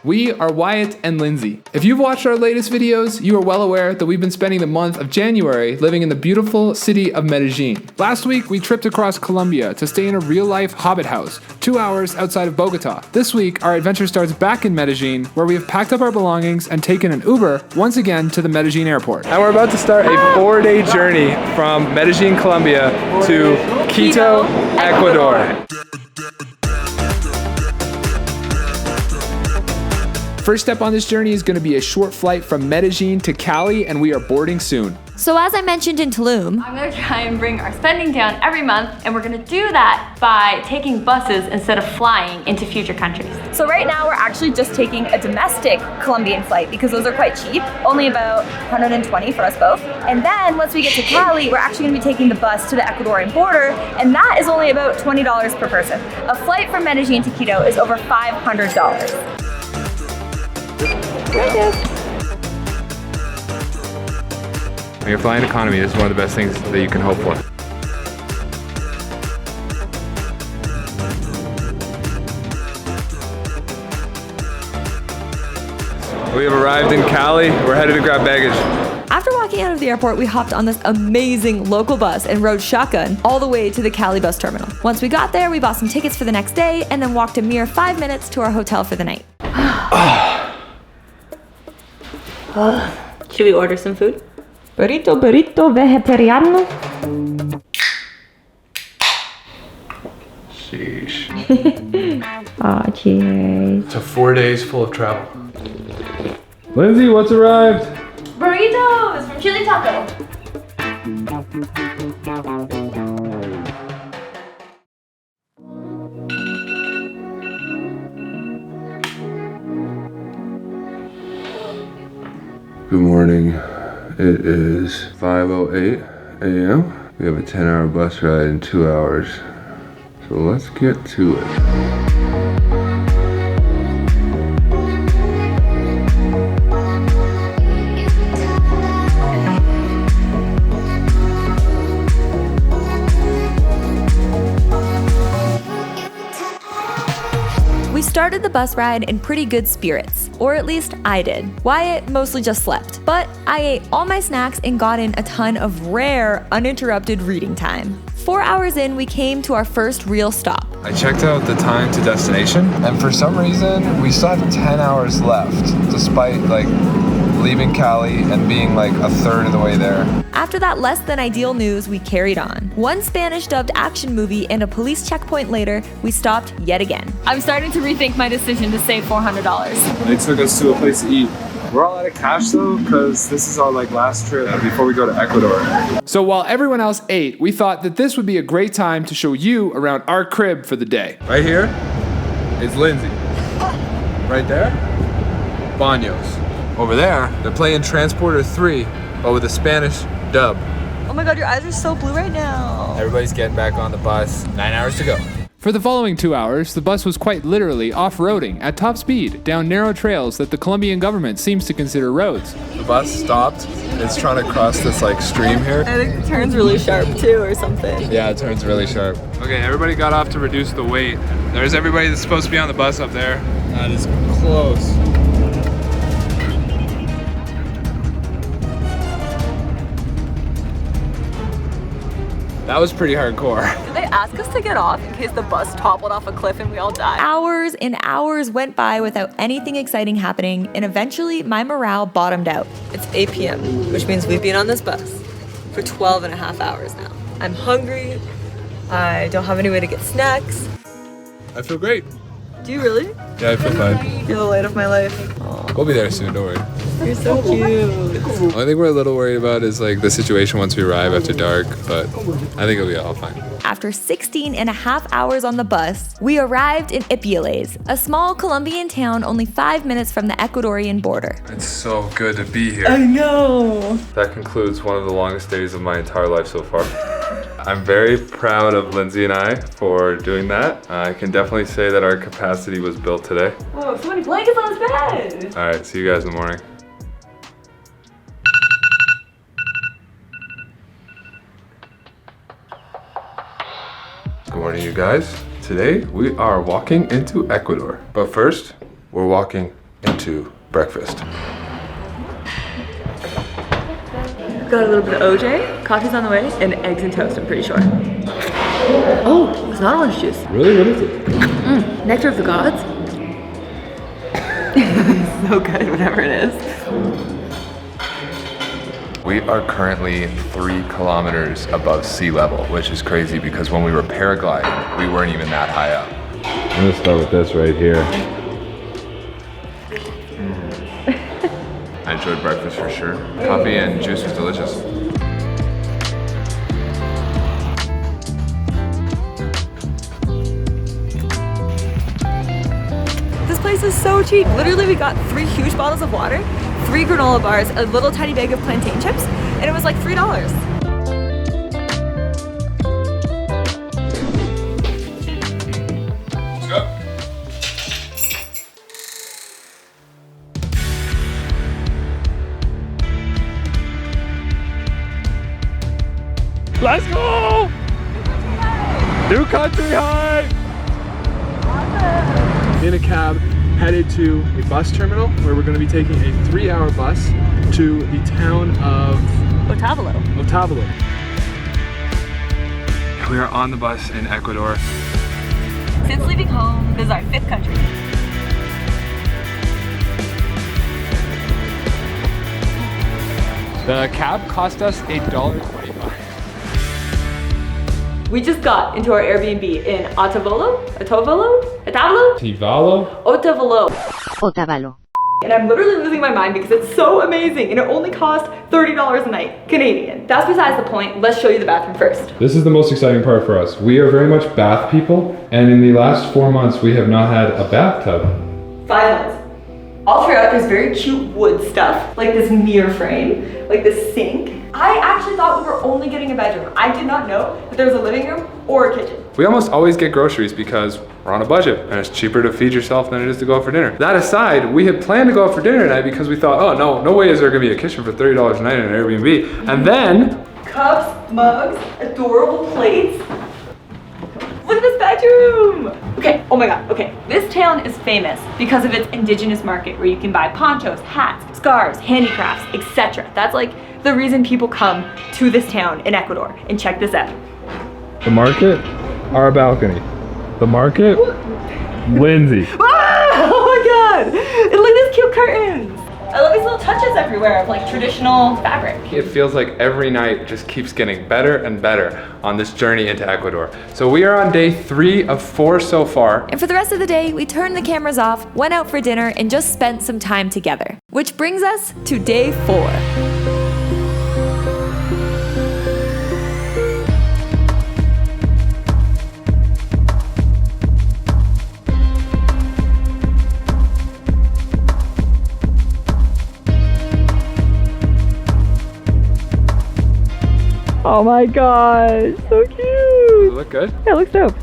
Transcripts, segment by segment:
We are Wyatt and Lindsay. If you've watched our latest videos, you are well aware that we've been spending the month of January living in the beautiful city of Medellin. Last week, we tripped across Colombia to stay in a real-life hobbit house, 2 hours outside of Bogota. This week, our adventure starts back in Medellin, where we have packed up our belongings and taken an Uber once again to the Medellin airport. And we're about to start a 4-day journey from Medellin, Colombia to Quito, Ecuador. First step on this journey is going to be a short flight from Medellin to Cali, and we are boarding soon. So as I mentioned in Tulum, I'm gonna try and bring our spending down every month, and we're gonna do that by taking buses instead of flying into future countries. So right now we're actually just taking a domestic Colombian flight because those are quite cheap, only about 120 for us both. And then once we get to Cali, we're actually gonna be taking the bus to the Ecuadorian border, and that is only about $20 per person. A flight from Medellin to Quito is over $500. When you're flying economy, this is one of the best things that you can hope for. We have arrived in Cali. We're headed to grab baggage. after walking out of the airport, we hopped on this amazing local bus and rode shotgun all the way to the Cali bus terminal. Once we got there, we bought some tickets for the next day and then walked a mere 5 minutes to our hotel for the night. Should we order some food? Burrito vegetariano. Sheesh. Aw, cheers. It's a 4 days full of travel. Lindsay, what's arrived? Burritos from Chili Taco. Good morning. It is 5:08 a.m. We have a 10-hour bus ride in 2 hours. So let's get to it. We started the bus ride in pretty good spirits, or at least I did. Wyatt mostly just slept, but I ate all my snacks and got in a ton of rare, uninterrupted reading time. 4 hours in, we came to our first real stop. I checked out the time to destination, and for some reason, we still have 10 hours left, despite leaving Cali and being a third of the way there. After that less than ideal news, we carried on. One Spanish dubbed action movie and a police checkpoint later, we stopped yet again. I'm starting to rethink my decision to save $400. They took us to a place to eat. We're all out of cash though, because this is our last trip before we go to Ecuador. So while everyone else ate, we thought that this would be a great time to show you around our crib for the day. Right here is Lindsay. Right there, Baños. Over there, they're playing Transporter 3, but with a Spanish dub. Oh my god, your eyes are so blue right now. Everybody's getting back on the bus. 9 hours to go. For the following 2 hours, the bus was quite literally off-roading at top speed down narrow trails that the Colombian government seems to consider roads. The bus stopped. It's trying to cross this stream here. I think it turns really sharp too or something. Yeah, it turns really sharp. Okay, everybody got off to reduce the weight. There's everybody that's supposed to be on the bus up there. That is close. That was pretty hardcore. Did they ask us to get off in case the bus toppled off a cliff and we all died? Hours and hours went by without anything exciting happening, and eventually my morale bottomed out. It's 8 p.m., which means we've been on this bus for 12 and a half hours now. I'm hungry. I don't have any way to get snacks. I feel great. Do you really? Yeah, I feel fine. You're the light of my life. Aww. We'll be there soon, don't worry. You're so cute. The only thing we're a little worried about is the situation once we arrive after dark, but I think it'll be all fine. After 16 and a half hours on the bus, we arrived in Wy&L, a small Colombian town only 5 minutes from the Ecuadorian border. It's so good to be here. I know. That concludes one of the longest days of my entire life so far. I'm very proud of Lindsay and I for doing that. I can definitely say that our capacity was built today. Whoa, so many blankets on this bed. All right, see you guys in the morning. Good morning, you guys. Today we are walking into Ecuador. But first, we're walking into breakfast. Got a little bit of OJ, coffee's on the way, and eggs and toast, I'm pretty sure. Oh, it's not orange juice. Really? What is it? Nectar of the gods? So good, whatever it is. We are currently 3 kilometers above sea level, which is crazy because when we were paragliding, we weren't even that high up. I'm gonna start with this right here. I enjoyed breakfast for sure. Coffee and juice was delicious. This place is so cheap. Literally, we got 3 huge bottles of water, 3 granola bars, a little tiny bag of plantain chips, and it was like $3. Let's go. Let's go! New country high! In a cab, headed to a bus terminal where we're going to be taking a 3-hour bus to the town of Otavalo. We are on the bus in Ecuador. Since leaving home, this is our 5th country. The cab cost us $1.25. We just got into our Airbnb in Otavalo? Otavalo. And I'm literally losing my mind because it's so amazing and it only cost $30 a night, Canadian. That's besides the point. Let's show you the bathroom first. This is the most exciting part for us. We are very much bath people, and in the last 4 months, we have not had a bathtub. 5 months. All throughout, there's very cute wood stuff, like this mirror frame, like this sink. I actually thought we were only getting a bedroom. I did not know that there was a living room or a kitchen. We almost always get groceries because we're on a budget and it's cheaper to feed yourself than it is to go out for dinner. That aside, we had planned to go out for dinner tonight because we thought, oh, no way is there gonna be a kitchen for $30 a night in an Airbnb. And then... Cups, mugs, adorable plates. Look at this bedroom! Okay, oh my god, okay. This town is famous because of its indigenous market where you can buy ponchos, hats, scarves, handicrafts, etc. That's like the reason people come to this town in Ecuador. And check this out. The market, our balcony. The market, Lindsay. Ah, oh my god! And look at these cute curtains! I love these little touches everywhere of like traditional fabric. It feels like every night just keeps getting better and better on this journey into Ecuador. So we are on day 3 of 4 so far. And for the rest of the day, we turned the cameras off, went out for dinner, and just spent some time together. Which brings us to day 4. Oh my gosh, so cute. Does it look good? Yeah, it looks dope.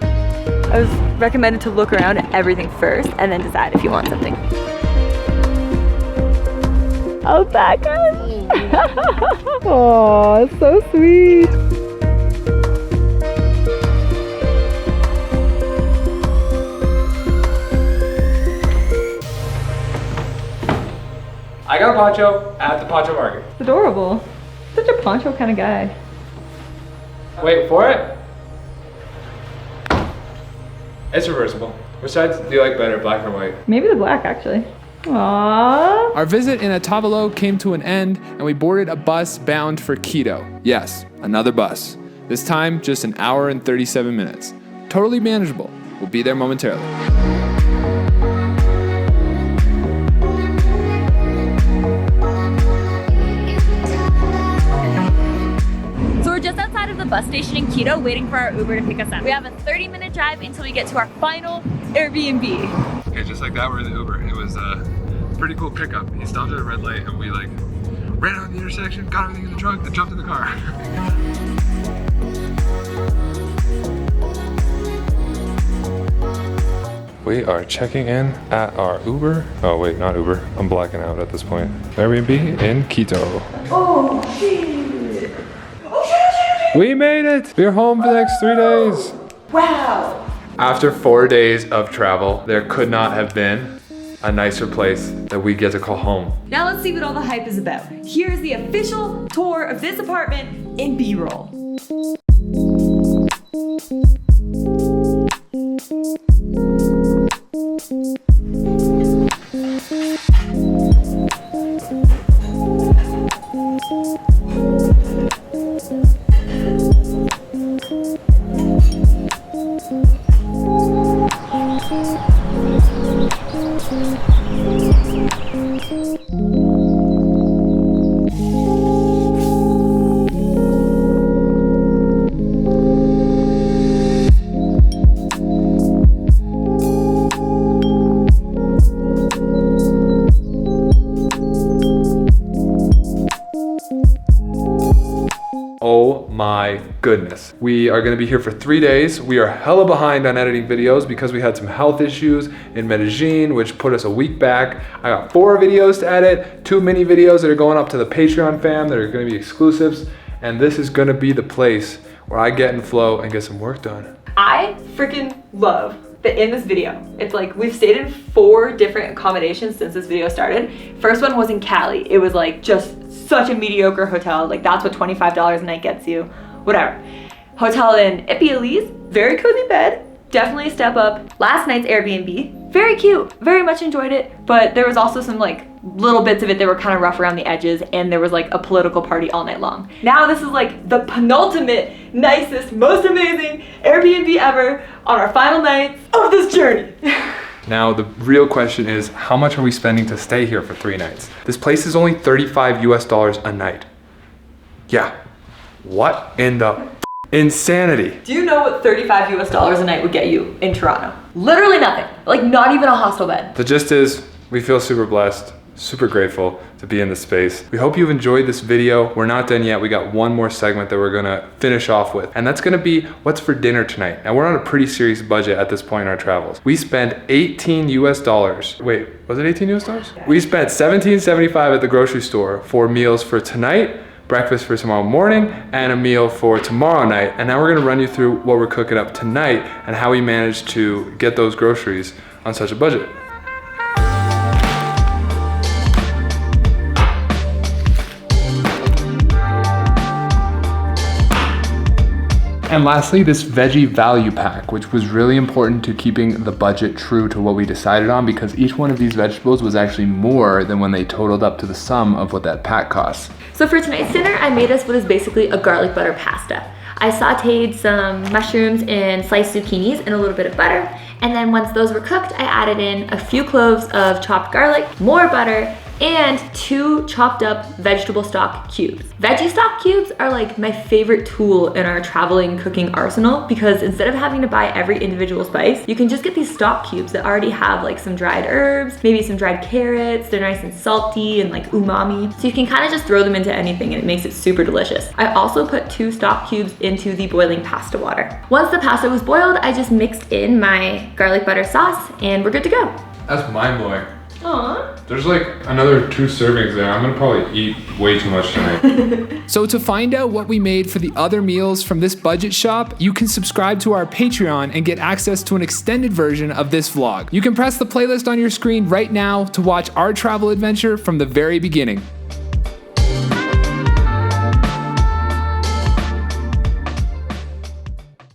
I was recommended to look around at everything first and then decide if you want something. Alpacas. Oh, so sweet. I got a poncho at the poncho market. It's adorable. Such a poncho kind of guy. Wait for it. It's reversible. Which sides do you like better, black or white? Maybe the black, actually. Aww. Our visit in Otavalo came to an end, and we boarded a bus bound for Quito. Yes, another bus. This time, just 1 hour and 37 minutes. Totally manageable. We'll be there momentarily. Bus station in Quito waiting for our Uber to pick us up. We have a 30-minute drive until we get to our final Airbnb. Okay, just like that, we're in the Uber. It was a pretty cool pickup. He stopped at a red light and we like ran out of the intersection, got everything in the trunk, and jumped in the car. We are checking in at our Uber. Oh wait, not Uber. I'm blacking out at this point. Airbnb in Quito. Oh, shit. We made it! We're home for the next 3 days. Wow. After 4 days of travel, there could not have been a nicer place that we get to call home. Now let's see what all the hype is about. Here's the official tour of this apartment in B-roll. Oh my goodness. We are gonna be here for 3 days. We are hella behind on editing videos because we had some health issues in Medellin, which put us a week back. I got 4 videos to edit, 2 mini videos that are going up to the Patreon fam that are gonna be exclusives. And this is gonna be the place where I get in flow and get some work done. I freaking love that in this video, it's like we've stayed in 4 different accommodations since this video started. First one was in Cali. It was like just such a mediocre hotel. Like that's what $25 a night gets you, whatever. Hotel in Wy&L, very cozy bed, definitely a step up. Last night's Airbnb, very cute, very much enjoyed it, but there was also some like little bits of it that were kind of rough around the edges, and there was like a political party all night long. Now this is like the penultimate, nicest, most amazing Airbnb ever on our final nights of this journey. Now the real question is, how much are we spending to stay here for 3 nights? This place is only $35 US a night. Yeah, what in the insanity? Do you know what $35 US a night would get you in Toronto? Literally nothing, like not even a hostel bed. The gist is, we feel super blessed, super grateful to be in this space. We hope you've enjoyed this video. We're not done yet. We got one more segment that we're gonna finish off with, and that's gonna be what's for dinner tonight. Now we're on a pretty serious budget at this point in our travels. We spent $18 US. Wait, was it $18 US? We spent $17.75 at the grocery store for meals for tonight, breakfast for tomorrow morning, and a meal for tomorrow night. And now we're gonna run you through what we're cooking up tonight and how we managed to get those groceries on such a budget. And lastly, this veggie value pack, which was really important to keeping the budget true to what we decided on, because each one of these vegetables was actually more than when they totaled up to the sum of what that pack costs. So for tonight's dinner, I made us what is basically a garlic butter pasta. I sauteed some mushrooms and sliced zucchinis in a little bit of butter. And then once those were cooked, I added in a few cloves of chopped garlic, more butter, and 2 chopped up vegetable stock cubes. Veggie stock cubes are like my favorite tool in our traveling cooking arsenal, because instead of having to buy every individual spice, you can just get these stock cubes that already have like some dried herbs, maybe some dried carrots. They're nice and salty and like umami. So you can kind of just throw them into anything and it makes it super delicious. I also put 2 stock cubes into the boiling pasta water. Once the pasta was boiled, I just mixed in my garlic butter sauce and we're good to go. That's mind-blowing. Aww. There's like another 2 servings there. I'm gonna probably eat way too much tonight. So to find out what we made for the other meals from this budget shop, you can subscribe to our Patreon and get access to an extended version of this vlog. You can press the playlist on your screen right now to watch our travel adventure from the very beginning.